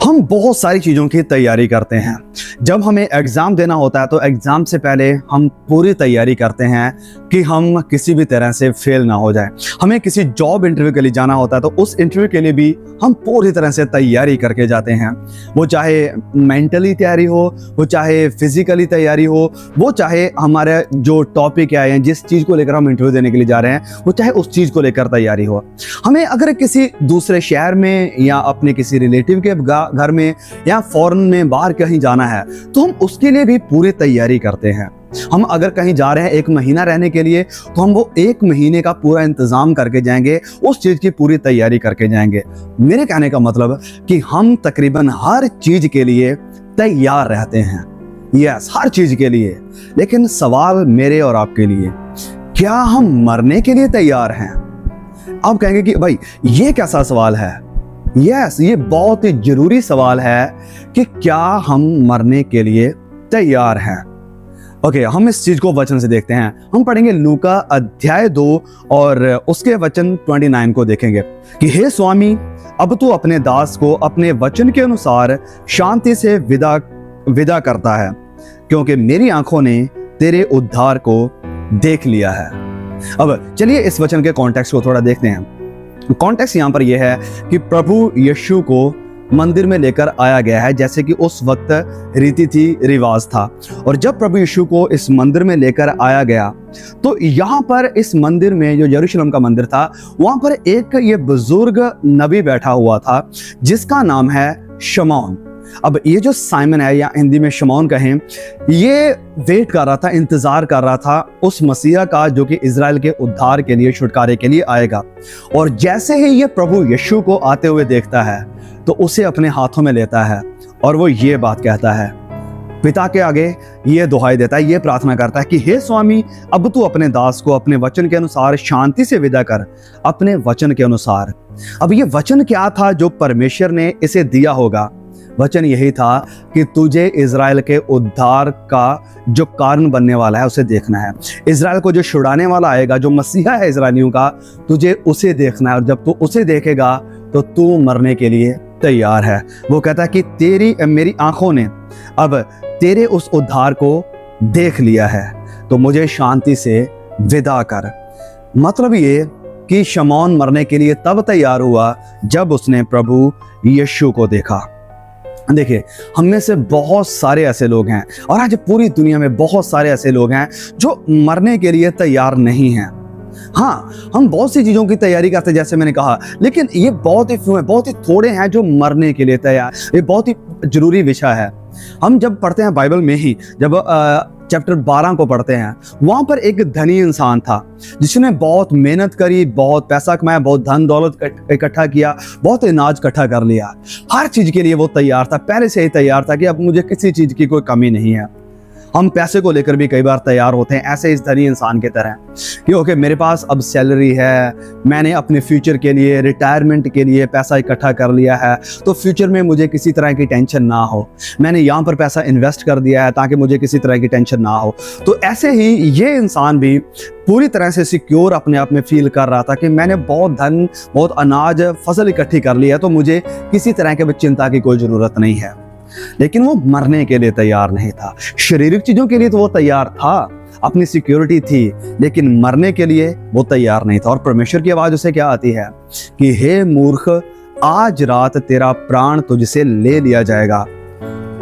हम बहुत सारी चीज़ों की तैयारी करते हैं। जब हमें एग्ज़ाम देना होता है तो एग्ज़ाम से पहले हम पूरी तैयारी करते हैं कि हम किसी भी तरह से फेल ना हो जाए। हमें किसी जॉब इंटरव्यू के लिए जाना होता है तो उस इंटरव्यू के लिए भी हम पूरी तरह से तैयारी करके जाते हैं। वो चाहे मेंटली तैयारी हो, वो चाहे फिजिकली तैयारी हो, वो चाहे हमारे जो टॉपिक आए हैं, जिस चीज़ को लेकर हम इंटरव्यू देने के लिए जा रहे हैं, वो चाहे उस चीज़ को लेकर तैयारी हो। हमें अगर किसी दूसरे शहर में या अपने किसी रिलेटिव के घर में या फॉरेन में बाहर कहीं जाना है तो हम उसके लिए भी पूरी तैयारी करते हैं। हम अगर कहीं जा रहे हैं 1 महीना रहने के लिए तो हम वो 1 महीने का पूरा इंतजाम करके जाएंगे, उस चीज की पूरी तैयारी करके जाएंगे। मेरे कहने का मतलब कि हम तकरीबन हर चीज के लिए तैयार रहते हैं। यस, हर चीज के लिए। लेकिन सवाल मेरे और आपके लिए, क्या हम मरने के लिए तैयार हैं? आप कहेंगे कि भाई ये कैसा सवाल है? यस, ये बहुत ही जरूरी सवाल है कि क्या हम मरने के लिए तैयार हैं। ओके, हम इस चीज को वचन से देखते हैं। हम पढ़ेंगे लूका अध्याय 2 और उसके वचन 29 को देखेंगे कि हे स्वामी, अब तू अपने दास को अपने वचन के अनुसार शांति से विदा करता है, क्योंकि मेरी आंखों ने तेरे उद्धार को देख लिया है। अब चलिए इस वचन के कॉन्टेक्स्ट को थोड़ा देखते हैं। कॉन्टेक्स्ट यहाँ पर यह है कि प्रभु यीशु को मंदिर में लेकर आया गया है, जैसे कि उस वक्त रीति थी, रिवाज था। और जब प्रभु यीशु को इस मंदिर में लेकर आया गया तो यहाँ पर इस मंदिर में, जो यरूशलेम का मंदिर था, वहां पर एक ये बुजुर्ग नबी बैठा हुआ था जिसका नाम है शमौन। अब ये जो साइमन है, या हिंदी में शमौन कहें, ये वेट कर रहा था, इंतजार कर रहा था उस मसीहा का जो कि इजराइल के उद्धार के लिए, छुटकारे के लिए आएगा। और जैसे ही ये प्रभु यीशु को आते हुए देखता है तो उसे अपने हाथों में लेता है और वो ये बात कहता है, पिता के आगे ये दुहाई देता है, ये प्रार्थना करता है कि हे स्वामी, अब तू अपने दास को अपने वचन के अनुसार शांति से विदा कर, अपने वचन के अनुसार। अब ये वचन क्या था जो परमेश्वर ने इसे दिया होगा? वचन यही था कि तुझे इजराइल के उद्धार का जो कारण बनने वाला है उसे देखना है। इजराइल को जो छुड़ाने वाला आएगा, जो मसीहा है इजराइलियों का, तुझे उसे देखना है। और जब तू उसे देखेगा तो तू मरने के लिए तैयार है। वो कहता है कि मेरी आंखों ने अब तेरे उस उद्धार को देख लिया है, तो मुझे शांति से विदा कर। मतलब ये कि शमौन मरने के लिए तब तैयार हुआ जब उसने प्रभु यीशु को देखा। देखिए, हम में से बहुत सारे ऐसे लोग हैं, और आज पूरी दुनिया में बहुत सारे ऐसे लोग हैं जो मरने के लिए तैयार नहीं हैं। हाँ, हम बहुत सी चीज़ों की तैयारी करते हैं, जैसे मैंने कहा, लेकिन ये बहुत ही फ्यू हैं, बहुत ही थोड़े हैं जो मरने के लिए तैयार। ये बहुत ही जरूरी विषय है। हम जब पढ़ते हैं बाइबल में ही, जब चैप्टर 12 को पढ़ते हैं, वहां पर एक धनी इंसान था जिसने बहुत मेहनत करी, बहुत पैसा कमाया, बहुत धन दौलत इकट्ठा किया, बहुत अनाज इकट्ठा कर लिया। हर चीज के लिए वो तैयार था, पहले से ही तैयार था कि अब मुझे किसी चीज की कोई कमी नहीं है। हम पैसे को लेकर भी कई बार तैयार होते हैं, ऐसे इस धनी इंसान की तरह कि ओके, मेरे पास अब सैलरी है, मैंने अपने फ्यूचर के लिए, रिटायरमेंट के लिए पैसा इकट्ठा कर लिया है, तो फ्यूचर में मुझे किसी तरह की टेंशन ना हो। मैंने यहाँ पर पैसा इन्वेस्ट कर दिया है ताकि मुझे किसी तरह की टेंशन ना हो। तो ऐसे ही ये इंसान भी पूरी तरह से सिक्योर अपने आप में फील कर रहा था कि मैंने बहुत धन, बहुत अनाज, फसल इकट्ठी कर ली है, तो मुझे किसी तरह के चिंता की कोई ज़रूरत नहीं है। लेकिन वो मरने के लिए तैयार नहीं था। शारीरिक चीजों के लिए तो वो तैयार था, अपनी सिक्योरिटी थी, लेकिन मरने के लिए वो तैयार नहीं था। और परमेश्वर की आवाज उसे क्या आती है कि हे मूर्ख, आज रात तेरा प्राण तुझसे ले लिया जाएगा,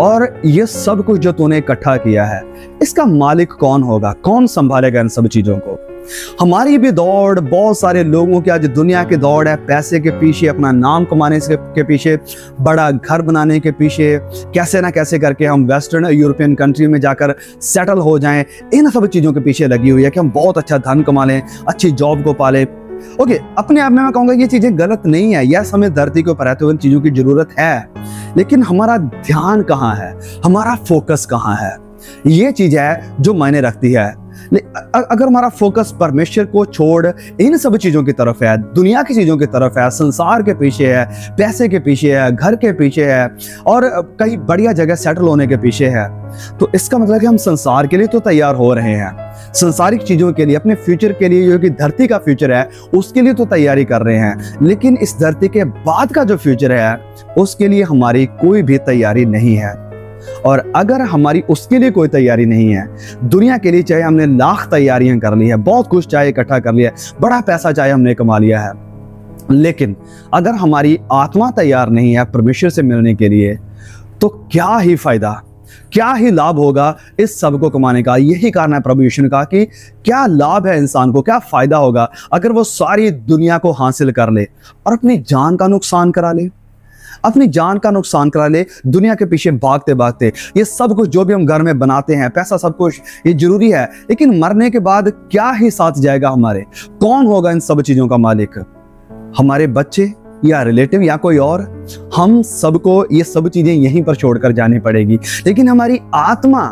और ये सब कुछ जो तूने इकट्ठा किया है, इसका मालिक कौन होगा? कौन संभालेगा इन सब चीजों को? हमारी भी दौड़, बहुत सारे लोगों की आज दुनिया की दौड़ है, पैसे के पीछे, अपना नाम कमाने के पीछे, बड़ा घर बनाने के पीछे, कैसे ना कैसे करके हम वेस्टर्न यूरोपियन कंट्री में जाकर सेटल हो जाएं। इन सब चीज़ों के पीछे लगी हुई है कि हम बहुत अच्छा धन कमा लें, अच्छी जॉब को पाले। ओके, अपने आप में मैं कहूँगा ये चीज़ें गलत नहीं है। यस, हमें धरती के ऊपर रहते हुए इन चीज़ों की ज़रूरत है, लेकिन हमारा ध्यान कहाँ है, हमारा फोकस कहाँ है? ये चीज़ है जो मायने रखती है। अगर हमारा फोकस परमेश्वर को छोड़ इन सब चीज़ों की तरफ है, दुनिया की चीज़ों की तरफ है, संसार के पीछे है, पैसे के पीछे है, घर के पीछे है और कहीं बढ़िया जगह सेटल होने के पीछे है, तो इसका मतलब कि हम संसार के लिए तो तैयार हो रहे हैं, संसारिक चीज़ों के लिए, अपने फ्यूचर के लिए, जो कि धरती का फ्यूचर है उसके लिए तो तैयारी कर रहे हैं, लेकिन इस धरती के बाद का जो फ्यूचर है उसके लिए हमारी कोई भी तैयारी नहीं है। और अगर हमारी उसके लिए कोई तैयारी नहीं है, दुनिया के लिए चाहे हमने लाख तैयारियां कर ली है, बहुत कुछ चाहे इकट्ठा कर लिया है, बड़ा पैसा चाहे हमने कमा लिया है, लेकिन अगर हमारी आत्मा तैयार नहीं है परमेश्वर से मिलने के लिए, तो क्या ही फायदा, क्या ही लाभ होगा इस सब को कमाने का। यही कारण है प्रभु यीशु ने कहा कि क्या लाभ है इंसान को, क्या फायदा होगा अगर वो सारी दुनिया को हासिल कर ले और अपनी जान का नुकसान करा ले, अपनी जान का नुकसान करा ले, दुनिया के पीछे भागते भागते। ये सब कुछ जो भी हम घर में बनाते हैं, पैसा सब कुछ ये जरूरी है, लेकिन मरने के बाद क्या ही साथ जाएगा हमारे? कौन होगा इन सब चीजों का मालिक? हमारे बच्चे या रिलेटिव या कोई और? हम सबको ये सब चीजें यहीं पर छोड़कर जानी पड़ेगी, लेकिन हमारी आत्मा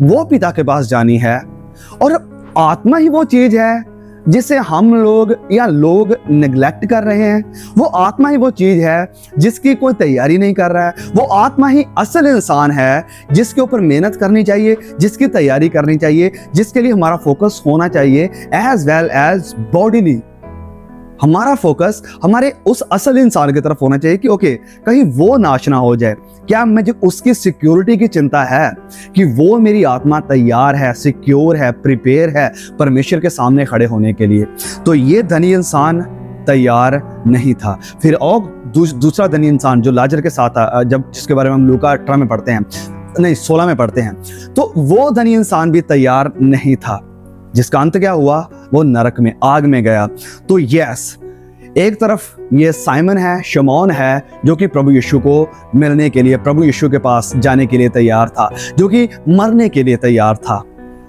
वो पिता के पास जानी है। और आत्मा ही वो चीज है जिसे हम लोग या लोग नेग्लेक्ट कर रहे हैं। वो आत्मा ही वो चीज है जिसकी कोई तैयारी नहीं कर रहा है। वो आत्मा ही असल इंसान है जिसके ऊपर मेहनत करनी चाहिए, जिसकी तैयारी करनी चाहिए, जिसके लिए हमारा फोकस होना चाहिए, एज वेल एज बॉडीली। हमारा फोकस हमारे उस असल इंसान की तरफ होना चाहिए कि ओके, कहीं वो नाश ना हो जाए। क्या मुझे उसकी सिक्योरिटी की चिंता है कि वो मेरी आत्मा तैयार है, सिक्योर है, प्रिपेयर है परमेश्वर के सामने खड़े होने के लिए? तो ये धनी इंसान तैयार नहीं था। फिर और दूसरा धनी इंसान जो लाजर के साथ था, जब जिसके बारे में हम लूका 18 में पढ़ते हैं, नहीं 16 में पढ़ते हैं, तो वो धनी इंसान भी तैयार नहीं था, जिसका अंत क्या हुआ? वो नरक में, आग में गया। तो यस, एक तरफ ये साइमन है, शमौन है, जो कि प्रभु यीशु को मिलने के लिए, प्रभु यीशु के पास जाने के लिए तैयार था, जो कि मरने के लिए तैयार था।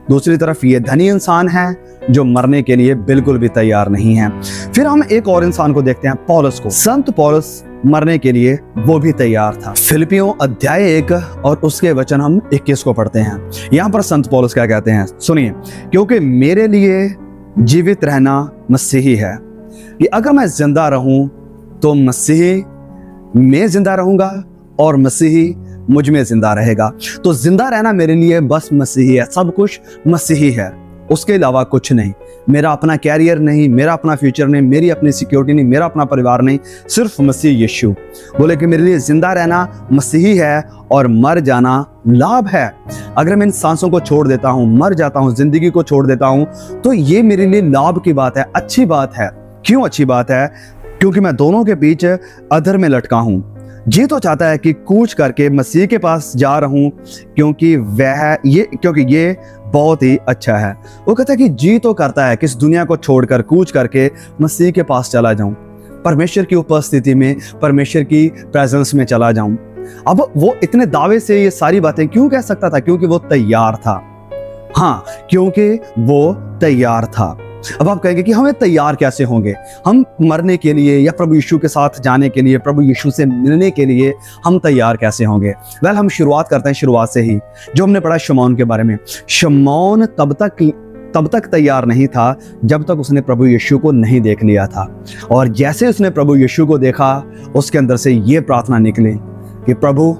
दूसरी तरफ ये धनी इंसान है जो मरने के लिए बिल्कुल भी तैयार नहीं है। फिर हम एक और इंसान को देखते हैं, पौलुस को। संत पौलुस मरने के लिए वो भी तैयार था। फिलिपियों अध्याय 1 और उसके वचन हम 21 को पढ़ते हैं। यहाँ पर संत पौलुस क्या कहते हैं, सुनिए। क्योंकि मेरे लिए जीवित रहना मसीही है, कि अगर मैं जिंदा रहूं तो मसीही में जिंदा रहूंगा और मसीही मुझ में जिंदा रहेगा। तो जिंदा रहना मेरे लिए बस मसीही है, सब कुछ मसीही है, उसके अलावा कुछ नहीं। मेरा अपना कैरियर नहीं, मेरा अपना फ्यूचर नहीं, मेरी अपनी सिक्योरिटी नहीं, मेरा अपना परिवार नहीं, सिर्फ मसीह यीशु। बोले कि मेरे लिए जिंदा रहना मसीही है और मर जाना लाभ है। अगर मैं इन सांसों को छोड़ देता हूँ, मर जाता हूँ, जिंदगी को छोड़ देता हूँ, तो ये मेरे लिए लाभ की बात है, अच्छी बात है। क्यों अच्छी बात है? क्योंकि मैं दोनों के बीच अधर में लटका हूँ। जी तो चाहता है कि कूच करके मसीह के पास जा रहूं, क्योंकि ये बहुत ही अच्छा है। वो कहता है कि जी तो करता है कि इस दुनिया को छोड़कर कूच करके मसीह के पास चला जाऊं, परमेश्वर की उपस्थिति में, परमेश्वर की प्रेजेंस में चला जाऊं। अब वो इतने दावे से ये सारी बातें क्यों कह सकता था? क्योंकि वो तैयार था। हाँ, क्योंकि वो तैयार था। अब आप कहेंगे कि हमें तैयार कैसे होंगे? हम मरने के लिए या प्रभु यीशु के साथ जाने के लिए, प्रभु यीशु से मिलने के लिए हम तैयार कैसे होंगे? वेल, हम शुरुआत करते हैं शुरुआत से ही, जो हमने पढ़ा शमौन के बारे में। शमौन तब तक तैयार नहीं था जब तक उसने प्रभु यीशु को नहीं देख लिया था। और जैसे उसने प्रभु यीशु को देखा, उसके अंदर से ये प्रार्थना निकली कि प्रभु,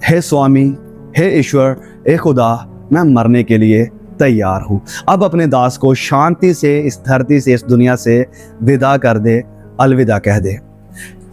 हे स्वामी, हे ईश्वर, हे खुदा, मैं मरने के लिए तैयार हूं। अब अपने दास को शांति से इस धरती से, इस दुनिया से विदा कर दे, अलविदा कह दे।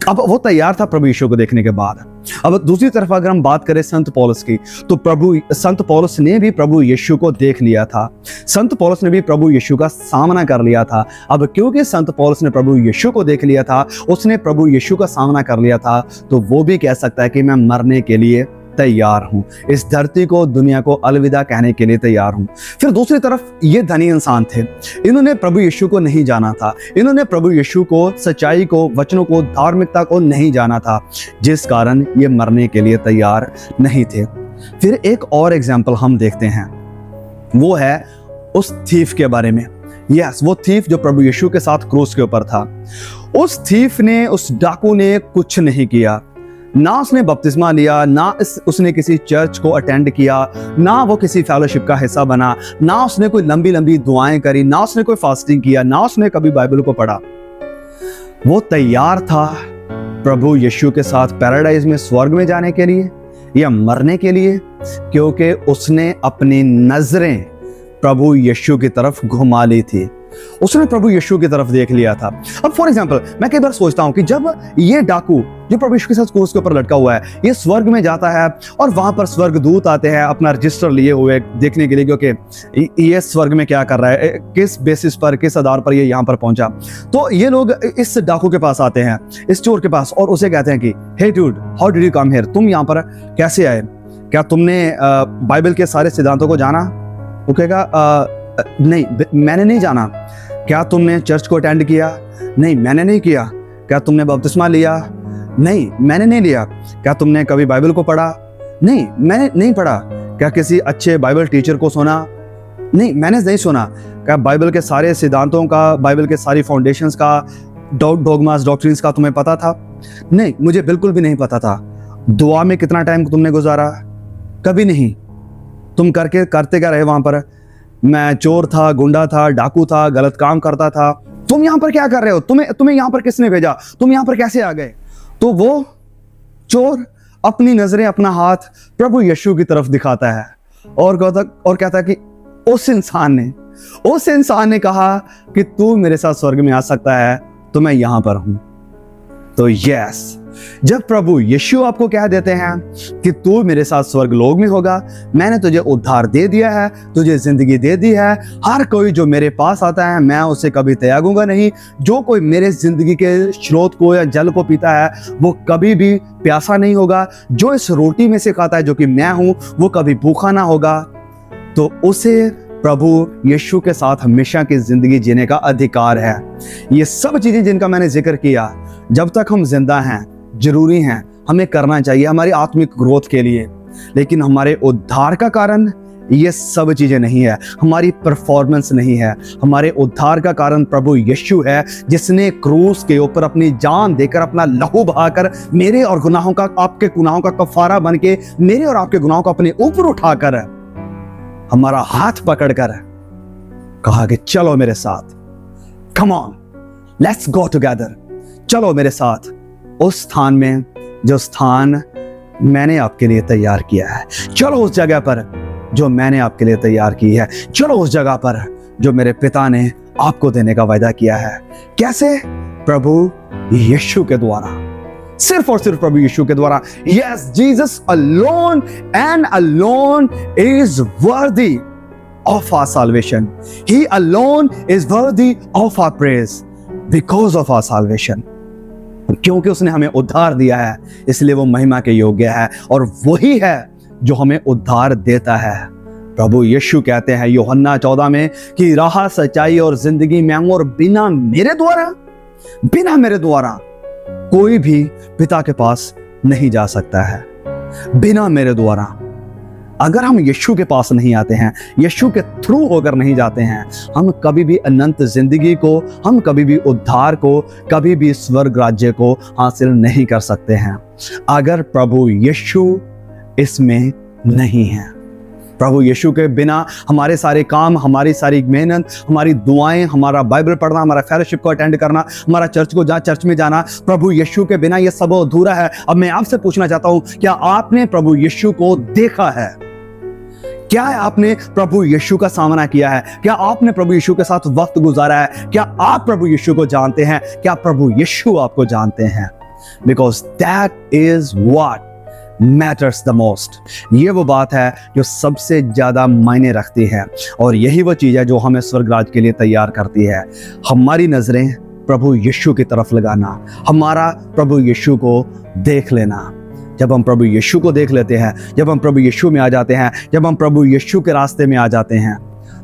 अब वो तैयार था प्रभु यीशु को देखने के बाद। अब दूसरी तरफ अगर हम बात करें संत पौलुस की, तो संत पौलुस ने भी प्रभु यीशु को देख लिया था। संत पौलुस ने भी प्रभु यीशु का सामना कर लिया था। अब क्योंकि संत पौलुस ने प्रभु यीशु को देख लिया था, उसने प्रभु यीशु का सामना कर लिया था, तो वो भी कह सकता है कि मैं मरने के लिए तैयार हूं, इस धरती को, दुनिया को अलविदा कहने के लिए तैयार हूं। फिर दूसरी तरफ ये धनी इंसान थे, इन्होंने प्रभु यीशु को नहीं जाना था, इन्होंने प्रभु यीशु को, सच्चाई को, वचनों को, धार्मिकता को नहीं जाना था, जिस कारण ये मरने के लिए तैयार नहीं थे। फिर एक और एग्जाम्पल हम देखते हैं, वो है उस थीफ के बारे में। यस, वो थीफ जो प्रभु यीशु के साथ क्रूस के ऊपर था। उस थीफ ने, उस डाकू ने कुछ नहीं किया, ना उसने बपतिस्मा लिया, ना उसने किसी चर्च को अटेंड किया, ना वो किसी फेलोशिप का हिस्सा बना, ना उसने कोई लंबी लंबी दुआएं करी, ना उसने कोई फास्टिंग किया, ना उसने कभी बाइबल को पढ़ा। वो तैयार था प्रभु यीशु के साथ पैराडाइज में, स्वर्ग में जाने के लिए या मरने के लिए, क्योंकि उसने अपनी नजरें प्रभु यीशु की तरफ घुमा ली थी। उसने प्रभु यीशु की तरफ देख लिया था। अब फॉर एग्जांपल मैं कई बार सोचता हूं कि जब ये डाकू जो प्रभु यीशु के साथ क्रूस के ऊपर लटका हुआ है, ये स्वर्ग में जाता है और वहां पर स्वर्गदूत आते हैं अपना रजिस्टर लिए हुए देखने के लिए, क्योंकि ये स्वर्ग में क्या कर रहा है, किस बेसिस पर, किस आधार पर ये यहाँ पर पहुंचा। तो ये लोग इस डाकू के पास आते हैं, इस चोर के पास, और उसे कहते हैं कि hey dude, how did you come here, तुम यहाँ पर कैसे आए, क्या तुमने बाइबल के सारे सिद्धांतों को जाना? वो कहेगा नहीं, मैंने नहीं जाना। क्या तुमने चर्च को अटेंड किया? नहीं, मैंने नहीं किया। क्या तुमने बपतिस्मा लिया? नहीं, मैंने नहीं लिया। क्या तुमने कभी बाइबल को पढ़ा? नहीं, मैंने नहीं पढ़ा। क्या किसी अच्छे बाइबल टीचर को सुना? नहीं, मैंने नहीं सुना। क्या बाइबल के सारे सिद्धांतों का, बाइबल के सारी फाउंडेशंस का, डॉगमास, डॉक्ट्रिन्स का तुम्हें पता था? नहीं, मुझे बिल्कुल भी नहीं पता था। दुआ में कितना टाइम तुमने गुजारा? कभी नहीं। तुम करते क्या रहे वहां पर? मैं चोर था, गुंडा था, डाकू था, गलत काम करता था। तुम यहां पर क्या कर रहे हो? तुम्हें यहां पर किसने भेजा? तुम यहां पर कैसे आ गए? तो वो चोर अपनी नजरें, अपना हाथ प्रभु यीशु की तरफ दिखाता है और कहता है कि उस इंसान ने कहा कि तू मेरे साथ स्वर्ग में आ सकता है, तो मैं यहां पर हूं। तो यस, जब प्रभु यीशु आपको कह देते हैं कि तू मेरे साथ स्वर्ग लोक में होगा, मैंने तुझे उद्धार दे दिया है, तुझे जिंदगी दे दी है, हर कोई जो मेरे पास आता है मैं उसे कभी त्यागूंगा नहीं, जो कोई मेरे जिंदगी के स्रोत को या जल को पीता है वो कभी भी प्यासा नहीं होगा, जो इस रोटी में से खाता है जो कि मैं हूं वो कभी भूखा ना होगा। तो उसे प्रभु यीशु के साथ हमेशा की जिंदगी जीने का अधिकार है। ये सब चीजें जिनका मैंने जिक्र किया, जब तक हम जिंदा हैं जरूरी हैं, हमें करना चाहिए हमारी आत्मिक ग्रोथ के लिए। लेकिन हमारे उद्धार का कारण ये सब चीजें नहीं है, हमारी परफॉर्मेंस नहीं है। हमारे उद्धार का कारण प्रभु यीशु है, जिसने क्रूस के ऊपर अपनी जान देकर, अपना लहू बहाकर, मेरे और गुनाहों का, आपके गुनाहों का कफारा बन के, मेरे और आपके गुनाहों को अपने ऊपर उठाकर, हमारा हाथ पकड़कर कहा कि चलो मेरे साथ, come on, let's go together, चलो मेरे साथ उस स्थान में जो स्थान मैंने आपके लिए तैयार किया है, चलो उस जगह पर जो मैंने आपके लिए तैयार की है, चलो उस जगह पर जो मेरे पिता ने आपको देने का वायदा किया है। कैसे? प्रभु यीशु के द्वारा, सिर्फ और सिर्फ प्रभु यीशु के द्वारा। Yes, Jesus alone and alone is worthy of our salvation. He alone is worthy of our praise because of our salvation. क्योंकि उसने हमें उद्धार दिया है, इसलिए वो महिमा के योग्य है, और वही है जो हमें उद्धार देता है। प्रभु यीशु कहते हैं यूहन्ना 14 में कि राह, सच्चाई और जिंदगी मैं हूं, और बिना मेरे द्वारा कोई भी पिता के पास नहीं जा सकता है। बिना मेरे द्वारा अगर हम यीशु के पास नहीं आते हैं, यीशु के थ्रू होकर नहीं जाते हैं, हम कभी भी अनंत जिंदगी को, हम कभी भी उद्धार को, कभी भी स्वर्ग राज्य को हासिल नहीं कर सकते हैं अगर प्रभु यीशु इसमें नहीं है। प्रभु यीशु के बिना हमारे सारे काम, हमारी सारी मेहनत, हमारी दुआएं, हमारा बाइबल पढ़ना, हमारा फेलोशिप को अटेंड करना, हमारा चर्च में जाना, प्रभु यीशु के बिना ये सब अधूरा है। अब मैं आपसे पूछना चाहता हूं, क्या आपने प्रभु यीशु को देखा है? क्या आपने प्रभु यीशु का सामना किया है? क्या आपने प्रभु यीशु के साथ वक्त गुजारा है? क्या आप प्रभु यीशु को जानते हैं? क्या प्रभु यीशु आपको जानते हैं? Because that is what matters the most. ये वो बात है जो सबसे ज्यादा मायने रखती है, और यही वो चीज है जो हमें स्वर्ग राज के लिए तैयार करती है। हमारी नजरें प्रभु यीशु की तरफ लगाना, हमारा प्रभु यीशु को देख लेना। जब हम प्रभु यीशु को देख लेते हैं, जब हम प्रभु यीशु में आ जाते हैं, जब हम प्रभु यीशु के रास्ते में आ जाते हैं,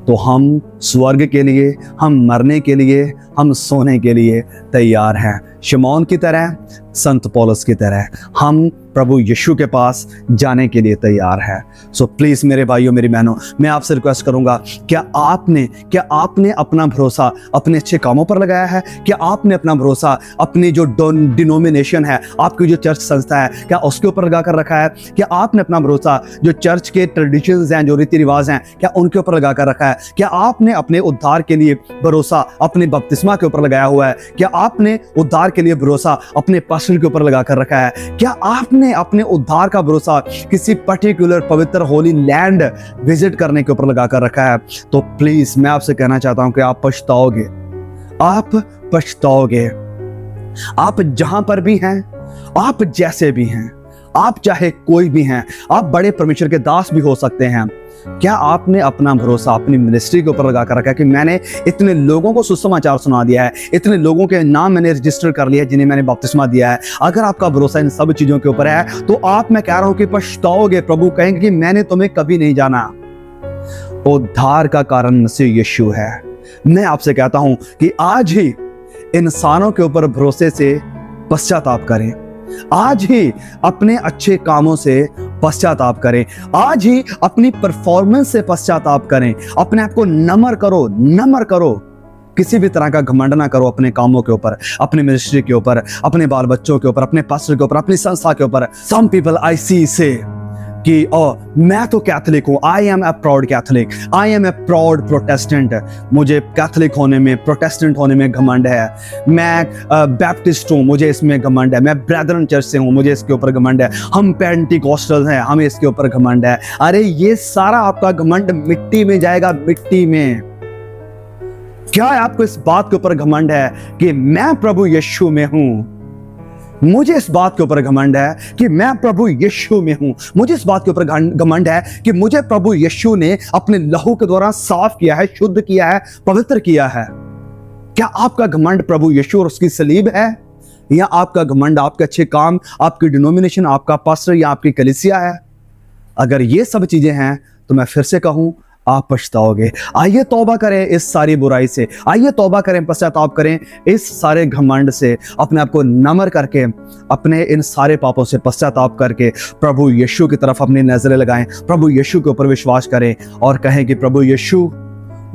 तो हम स्वर्ग के लिए, हम मरने के लिए, हम सोने के लिए तैयार हैं। शिमौन की तरह संत पौलुस की तरह हम प्रभु यीशु के पास जाने के लिए तैयार है। सो प्लीज मेरे भाइयों मेरी बहनों, मैं आपसे रिक्वेस्ट करूंगा, क्या आपने अपना भरोसा अपने अच्छे कामों पर लगाया है? क्या आपने अपना भरोसा अपनी जो डिनोमिनेशन है, आपकी जो चर्च संस्था है, क्या उसके ऊपर लगा कर रखा है? क्या आपने अपना भरोसा जो चर्च के ट्रेडिशंस हैं, जो रीति रिवाज हैं, क्या उनके ऊपर लगा कर रखा है? क्या आपने अपने उद्धार के लिए भरोसा अपने बपतिस्मा के ऊपर लगाया हुआ है? क्या आपने उद्धार के लिए भरोसा अपने पास्टर के ऊपर लगा कर रखा है? क्या आपने अपने उद्धार का भरोसा किसी पर्टिकुलर पवित्र होली लैंड विजिट करने के ऊपर लगा कर रखा है? तो प्लीज मैं आपसे कहना चाहता हूं कि आप पछताओगे, आप पछताओगे। आप जहां पर भी हैं, आप जैसे भी हैं, आप चाहे कोई भी हैं, आप बड़े परमेश्वर के दास भी हो सकते हैं। क्या आपने अपना भरोसा अपनी मिनिस्ट्री के ऊपर लगा कर रखा है कि मैंने इतने लोगों को सुसमाचार सुना दिया है, इतने लोगों के नाम मैंने रजिस्टर कर लिया है जिन्हें मैंने बपतिस्मा दिया है? अगर आपका भरोसा इन सब चीजों के ऊपर है तो आप, मैं कह रहा हूं कि पछताओगे। प्रभु कहेंगे कि मैंने तुम्हें कभी नहीं जाना। उद्धार का कारण मसीह यीशु है। मैं आपसे कहता हूं कि आज ही इंसानों के ऊपर भरोसे से पश्चाताप करें, आज ही अपने अच्छे कामों से पश्चाताप करें, आज ही अपनी परफॉर्मेंस से पश्चाताप करें, अपने आप को नम्र करो। किसी भी तरह का घमंड ना करो अपने कामों के ऊपर, अपने मिनिस्ट्री के ऊपर, अपने बाल बच्चों के ऊपर, अपने पास्टर के ऊपर, अपनी संस्था के ऊपर। सम पीपल आई सी से कि मैं तो कैथोलिक हूं, I am a proud Catholic, I am a proud Protestant, मुझे कैथोलिक होने में, प्रोटेस्टेंट होने में घमंड है, मैं बैप्टिस्ट हूं, मुझे इसमें घमंड है, मैं ब्रदरन चर्च से हूं, मुझे इसके ऊपर घमंड है, हम पेंटिकॉस्टल हैं, हमें इसके ऊपर घमंड है। अरे ये सारा आपका घमंड मिट्टी में जाएगा, मिट्टी में। क्या आपको इस बात के ऊपर घमंड है कि मैं प्रभु यीशु में हूं? मुझे इस बात के ऊपर घमंड है कि मैं प्रभु यीशु में हूं। मुझे इस बात के ऊपर घमंड है कि मुझे प्रभु यीशु ने अपने लहू के द्वारा साफ किया है, शुद्ध किया है, पवित्र किया है। क्या आपका घमंड प्रभु यीशु और उसकी सलीब है, या आपका घमंड आपके अच्छे काम, आपकी डिनोमिनेशन, आपका पास्टर या आपकी कलीसिया है? अगर ये सब चीजें हैं तो मैं फिर से कहूं, आप पछताओगे। आइए तौबा करें इस सारी बुराई से, आइए तौबा करें, पश्चाताप करें इस सारे घमंड से, अपने आप को नम्र करके, अपने इन सारे पापों से पश्चाताप करके प्रभु यीशु की तरफ अपनी नजरें लगाएं, प्रभु यीशु के ऊपर विश्वास करें और कहें कि प्रभु यीशु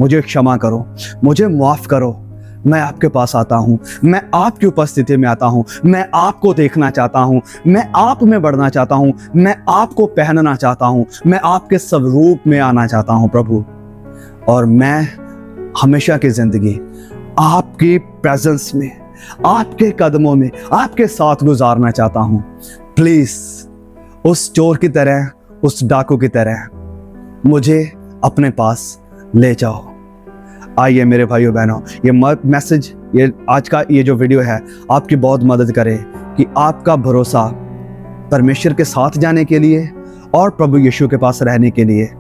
मुझे क्षमा करो, मुझे माफ करो, मैं आपके पास आता हूं, मैं आपकी उपस्थिति में आता हूं, मैं आपको देखना चाहता हूं, मैं आप में बढ़ना चाहता हूं, मैं आपको पहनना चाहता हूं, मैं आपके स्वरूप में आना चाहता हूं प्रभु, और मैं हमेशा की जिंदगी आपकी प्रेजेंस में, आपके कदमों में, आपके साथ गुजारना चाहता हूं। प्लीज उस चोर की तरह, उस डाकू की तरह मुझे अपने पास ले जाओ। आइए मेरे भाइयों बहनों, ये मैसेज, ये आज का ये जो वीडियो है आपकी बहुत मदद करे कि आपका भरोसा परमेश्वर के साथ जाने के लिए और प्रभु यीशु के पास रहने के लिए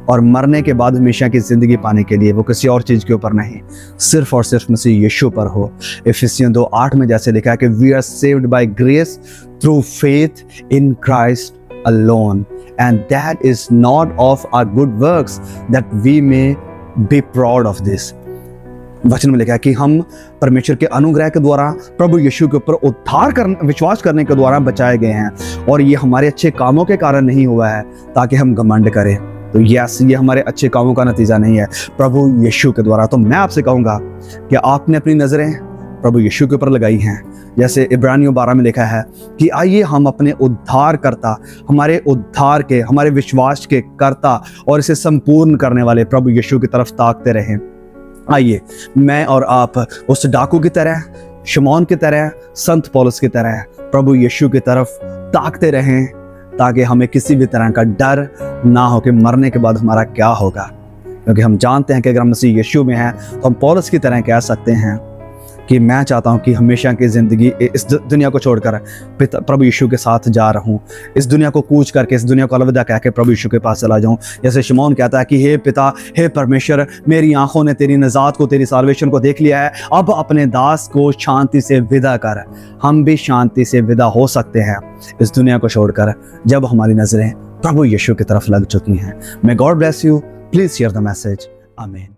और मरने के बाद हमेशा की जिंदगी पाने के लिए, वो किसी और चीज के ऊपर नहीं, सिर्फ और सिर्फ मसीह यीशु पर हो। इफिसियन 2:8 में जैसे लिखा है कि we are saved by grace through faith in Christ alone and that is not of our good works that we may be proud of this. वचन में लिखा है कि हम परमेश्वर के अनुग्रह के द्वारा प्रभु यीशु के ऊपर उद्धार करने, विश्वास करने के द्वारा बचाए गए हैं, और ये हमारे अच्छे कामों के कारण नहीं हुआ है ताकि हम घमंड करें। तो यस, ये हमारे अच्छे कामों का नतीजा नहीं है, प्रभु यीशु के द्वारा। तो मैं आपसे कहूंगा कि आपने अपनी नजरें प्रभु यीशु के ऊपर लगाई हैं, जैसे इब्रानियों 12 में लिखा है कि आइए हम अपने उद्धार करता, हमारे उद्धार के, हमारे विश्वास के कर्ता और इसे संपूर्ण करने वाले प्रभु यीशु की तरफ ताकते रहें। आइए मैं और आप उस डाकू की तरह, शमौन की तरह, संत पौलुस की तरह प्रभु यीशु की तरफ ताकते रहें, ताकि हमें किसी भी तरह का डर ना हो कि मरने के बाद हमारा क्या होगा, क्योंकि हम जानते हैं कि अगर हम मसीह यीशु में हैं तो हम पौलुस की तरह कह सकते हैं कि मैं चाहता हूं कि हमेशा की जिंदगी इस दुनिया को छोड़कर पिता प्रभु यीशु के साथ जा रहूं, इस दुनिया को कूच करके, इस दुनिया को अलविदा कह के प्रभु यीशु के पास चला जाऊं। जैसे शमौन कहता है कि हे पिता, हे परमेश्वर, मेरी आंखों ने तेरी नजात को, तेरी साल्वेशन को देख लिया है, अब अपने दास को शांति से विदा कर। हम भी शांति से विदा हो सकते हैं इस दुनिया को छोड़कर जब हमारी नजरें प्रभु यीशु की तरफ लग चुकी हैं। May God bless you. Please share the message. आमीन।